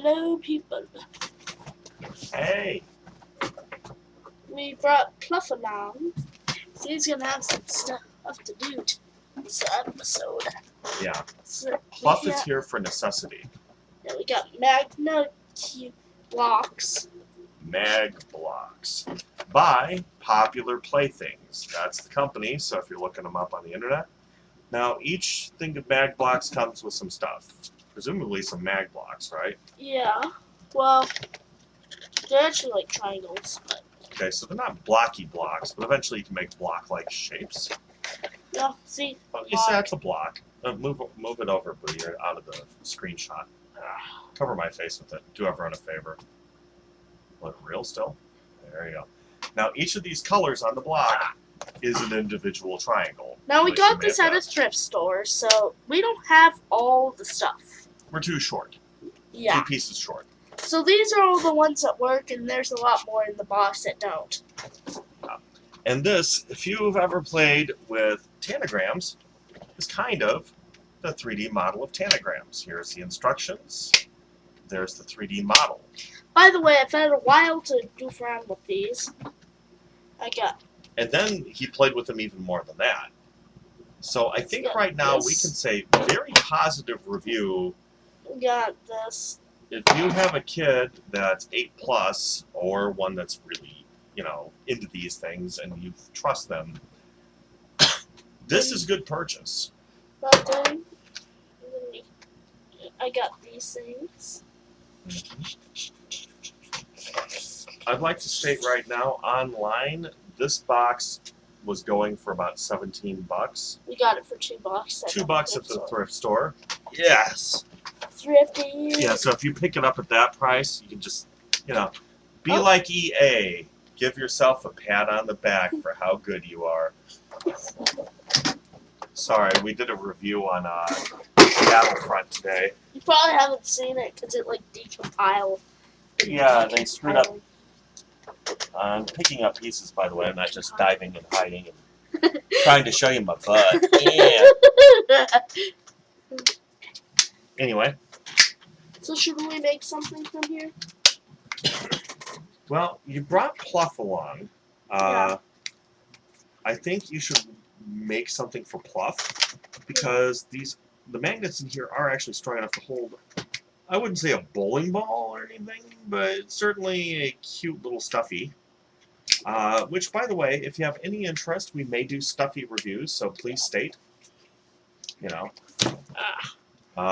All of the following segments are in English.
Hello, people. Hey. We brought Pluff along, so he's gonna have some stuff to do this episode. Yeah. So, Pluff is here for necessity. Yeah, we got Magna blocks. Mag Blocks. By Popular Playthings. That's the company, so if you're looking them up on the internet. Now, each thing of Mag Blocks comes with some stuff. Presumably some Mag Blocks, right? Yeah. Well, they're actually like triangles, but... Okay, so they're not blocky blocks, but eventually you can make block-like shapes. No, see? Oh, you see, that's a block. Move it over, Boo. You're out of the screenshot. Cover my face with it. Do everyone a favor. Look real still. There you go. Now, each of these colors on the block is an individual triangle. Now, we got this at a thrift store, so we don't have all the stuff. We're too short. Yeah. 2 pieces short. So these are all the ones that work, and there's a lot more in the box that don't. And this, if you've ever played with tanagrams, is kind of the 3D model of tanagrams. Here's the instructions. There's the 3D model. By the way, I've had a while to goof around with these. And then he played with them even more than that. So I think right now we can say very positive review. We got this. If you have a kid that's 8+ or one that's really, into these things and you trust them, this is a good purchase. But then I got these things. I'd like to state right now, online, this box was going for about $17. We got it for $2. $2 at the thrift store. Yes. Thrifty. Yeah, so if you pick it up at that price, you can just, be like EA. Give yourself a pat on the back for how good you are. Sorry, we did a review on Battlefront today. You probably haven't seen it because it decompiled. Yeah, they screwed up. I'm picking up pieces, by the way. I'm not just diving and hiding and trying to show you my butt. Yeah. Anyway. So should we make something from here? Well, you brought Pluff along. Yeah. I think you should make something for Pluff because the magnets in here are actually strong enough to hold, I wouldn't say a bowling ball or anything, but certainly a cute little stuffy. Which, by the way, if you have any interest, we may do stuffy reviews, so please state.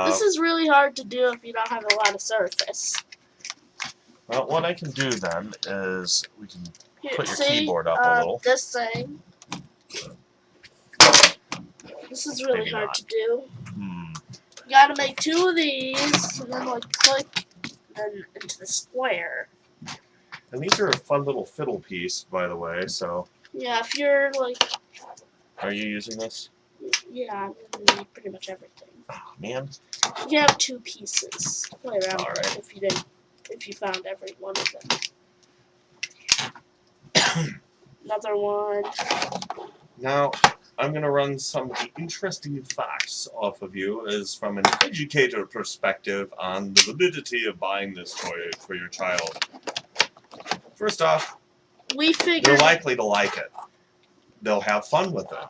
This is really hard to do if you don't have a lot of surface. Well, what I can do then is we can put your keyboard up a little. This thing. This is really hard to do. You gotta make 2 of these, and then click, then into the square. And these are a fun little fiddle piece, by the way, so... Yeah, if you're Are you using this? Yeah, I'm gonna need pretty much everything. Oh, man. You can have 2 pieces to play around with if you found every one of them. Another one. Now, I'm going to run some of the interesting facts off of you as from an educator perspective on the validity of buying this toy for your child. First off, they're likely to like it. They'll have fun with it.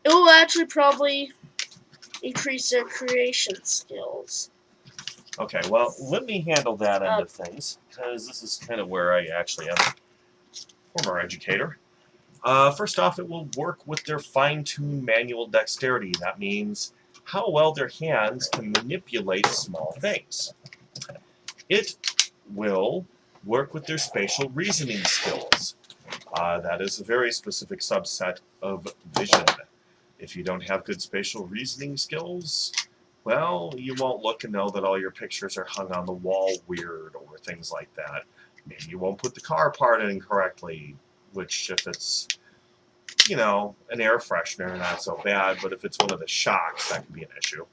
It will actually probably increase their creation skills. Okay, well, let me handle that end of things, because this is kind of where I actually am a former educator. First off, it will work with their fine-tuned manual dexterity. That means how well their hands can manipulate small things. It will work with their spatial reasoning skills. That is a very specific subset of vision. If you don't have good spatial reasoning skills, well, you won't look and know that all your pictures are hung on the wall weird or things like that. Maybe you won't put the car part in correctly, which if it's, an air freshener, not so bad, but if it's one of the shocks, that could be an issue.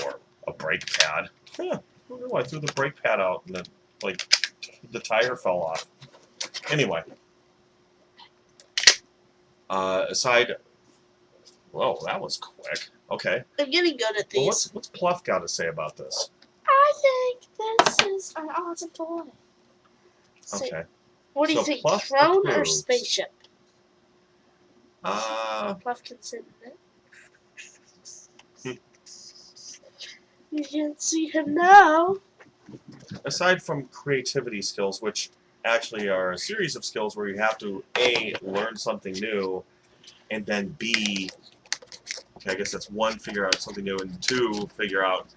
Or a brake pad. I threw the brake pad out and then, the tire fell off. Anyway. Whoa, that was quick. Okay. I'm getting good at these. Well, what's Pluff got to say about this? I think it's a toy. Okay. What do you So think? Pluff Throne or approves. spaceship? Uh, Pluff can sit in it. You can see him now. aside from creativity skills, which actually are a series of skills where you have to A, learn something new, and then B, okay, I guess that's one, figure out something new, and two, figure out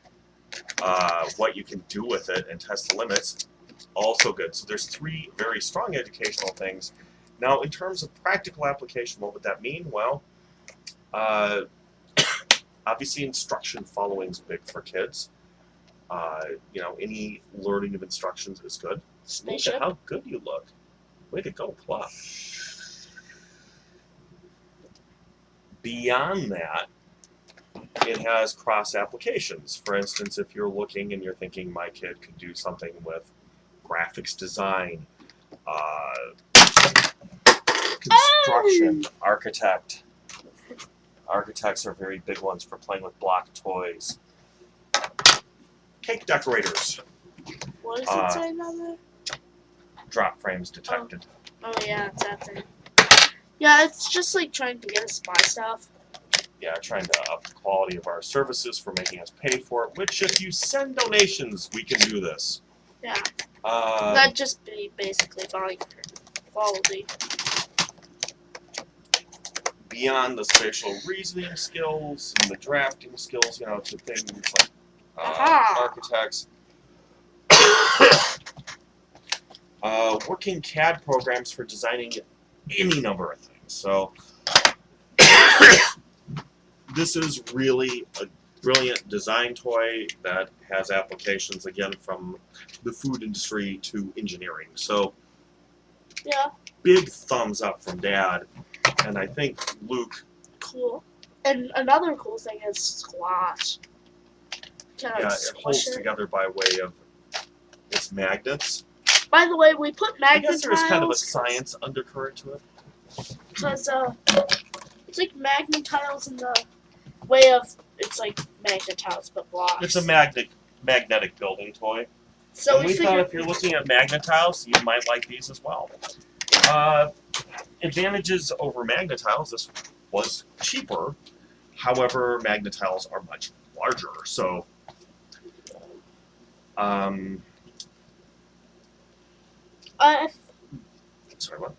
what you can do with it and test the limits. Also good. So there's three very strong educational things. Now, in terms of practical application, what would that mean? Well, obviously instruction following is big for kids. You know, any learning of instructions is good. Look Spaceship. at how good you look. Way to go, Pluff. Beyond that, it has cross applications. For instance, if you're looking and you're thinking my kid could do something with graphics design, construction, architect. Architects are very big ones for playing with block toys. Cake decorators. What is it saying on there? Drop frames detected. Oh yeah, it's that thing. Yeah, it's just like trying to get us to buy stuff. Yeah, trying to up the quality of our services for making us pay for it, which if you send donations, we can do this. Yeah. That'd just be basically buying quality. Beyond the spatial reasoning skills and the drafting skills, you know, to things like architects. Working CAD programs for designing any number of things. So this is really a brilliant design toy that has applications, again, from the food industry to engineering. So yeah, big thumbs up from Dad. And I think Luke... Cool. And another cool thing is squash. Yeah, it holds together by way of its magnets. By the way, we put I magnet guess there's tiles kind of a science undercurrent to it. because it's like magnet tiles in the way of it's like magnet tiles but blocks. It's a magnetic building toy. So and we thought if you're looking at magnet tiles, you might like these as well. Advantages over magnet tiles, this was cheaper. However, magnet tiles are much larger. So, sorry, what?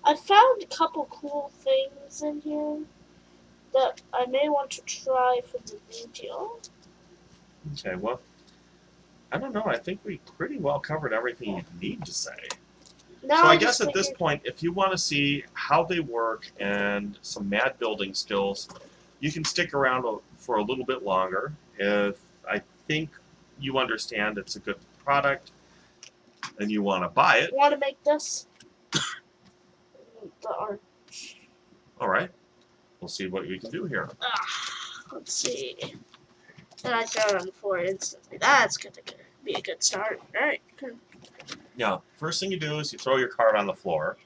I found a couple cool things in here that I may want to try for the video. Okay, well, I don't know. I think we pretty well covered everything you need to say. Now So I guess at this point, if you want to see how they work and some mad building skills, you can stick around for a little bit longer. If I think you understand it's a good product and you want to buy it. Want to make this? The art. All right. We'll see what we can do here. Let's see. And I throw it on the floor instantly. That's going to be a good start. All right. Yeah. First thing you do is you throw your card on the floor.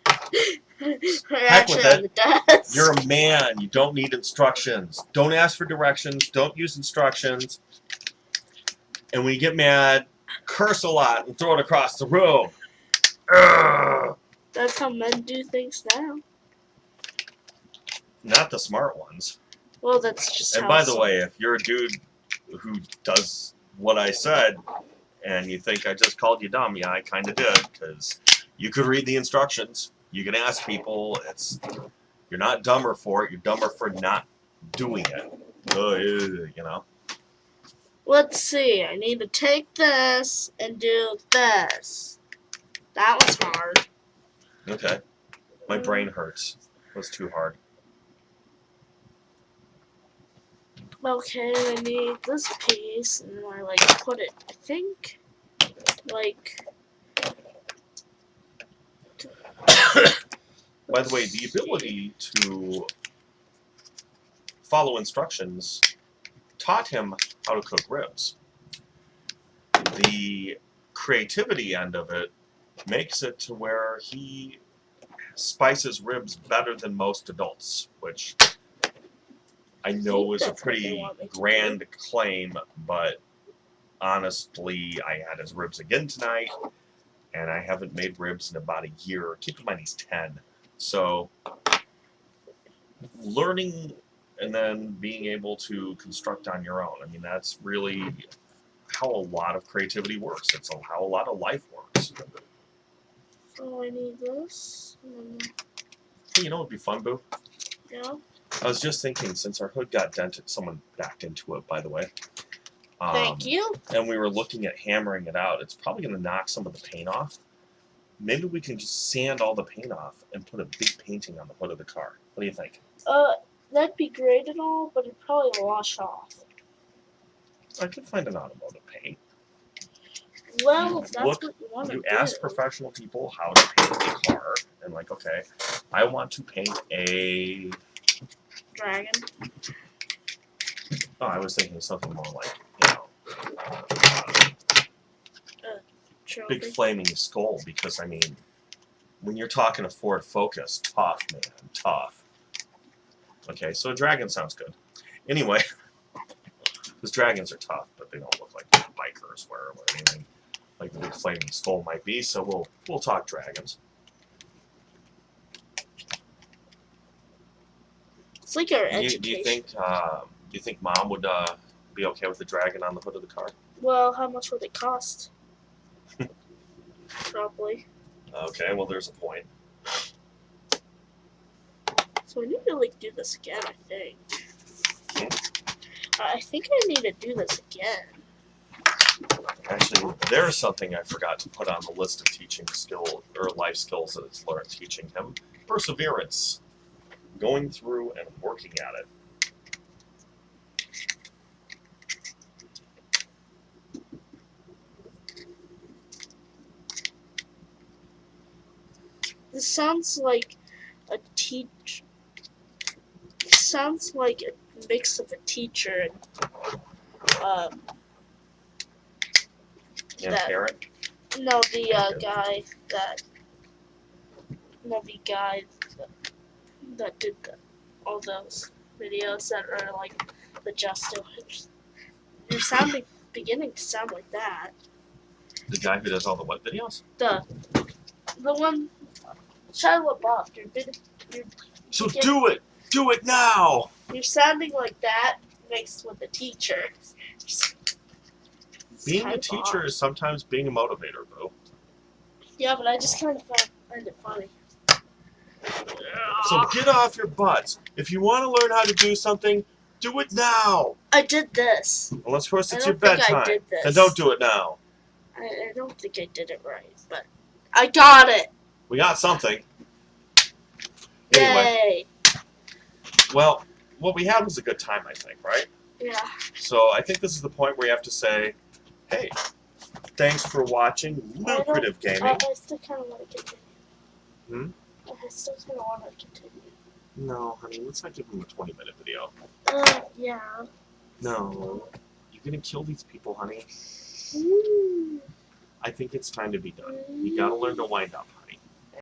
Heck with on it. the desk. You're a man. You don't need instructions. Don't ask for directions. Don't use instructions. And when you get mad, curse a lot and throw it across the room. Urgh. That's how men do things now. Not the smart ones. Well, that's just And how by the way, if you're a dude who does what I said and you think I just called you dumb, yeah, I kind of did, because you could read the instructions. You can ask people. You're not dumber for it. You're dumber for not doing it. You know. Let's see. I need to take this and do this. That was hard. Okay. My brain hurts. It was too hard. Okay, I need this piece, and then I put it. I think, By the way, the ability to follow instructions taught him how to cook ribs. The creativity end of it makes it to where he spices ribs better than most adults, which I know is a pretty grand claim, but honestly, I had his ribs again tonight, and I haven't made ribs in about a year. Keep in mind he's 10. So learning and then being able to construct on your own. I mean, that's really how a lot of creativity works. It's how a lot of life works. So I need this. Hey, you know what would be fun, Boo? Yeah. I was just thinking, since our hood got dented, someone backed into it, by the way. Thank you. And we were looking at hammering it out. It's probably going to knock some of the paint off. Maybe we can just sand all the paint off and put a big painting on the hood of the car. What do you think? That'd be great and all, but it'd probably wash off. I could find an automotive paint. Well, if that's what you want to do. You ask professional people how to paint a car, and like, okay, I want to paint a dragon. Oh, I was thinking of something more like, big flaming skull, because I mean, when you're talking a Ford Focus, tough, man, tough. Okay, so a dragon sounds good. Anyway, because dragons are tough, but they don't look like bikers or anything like the big flaming skull might be. So we'll talk dragons. It's like our Do education. you think Mom would be okay with the dragon on the hood of the car? Well, how much would it cost? Probably. Okay, well there's a point. So I need to like do this again, I think. I think I need to do this again. Actually, there's something I forgot to put on the list of teaching skill or life skills that it's learned teaching him. Perseverance. Going through and working at it. This sounds like a teach. Sounds like a mix of a teacher and parent? No, the guy that did all those videos that are like the Just-Do-It. You're beginning to sound like that. The guy who does all the what videos? The one, Shia LaBeouf. So do it! Do it now! You're sounding like that mixed with the teacher. Being a teacher is sometimes being a motivator, Boo. Yeah, but I just kind of find it funny. So get off your butts. If you want to learn how to do something, do it now. I did this. Unless, of course, it's your I don't think I bedtime. did this. Then don't do it now. I don't think I did it right, but I got it. We got something. Yay. Anyway, well, what we had was a good time, I think, right? Yeah. So I think this is the point where you have to say, hey, thanks for watching Lucrative Gaming. I still kind of want to continue. Hmm? I still kind of want to continue. No, honey, let's not give them a 20-minute video. Yeah. No. You're going to kill these people, honey. Ooh. I think it's time to be done. You got to learn to wind up.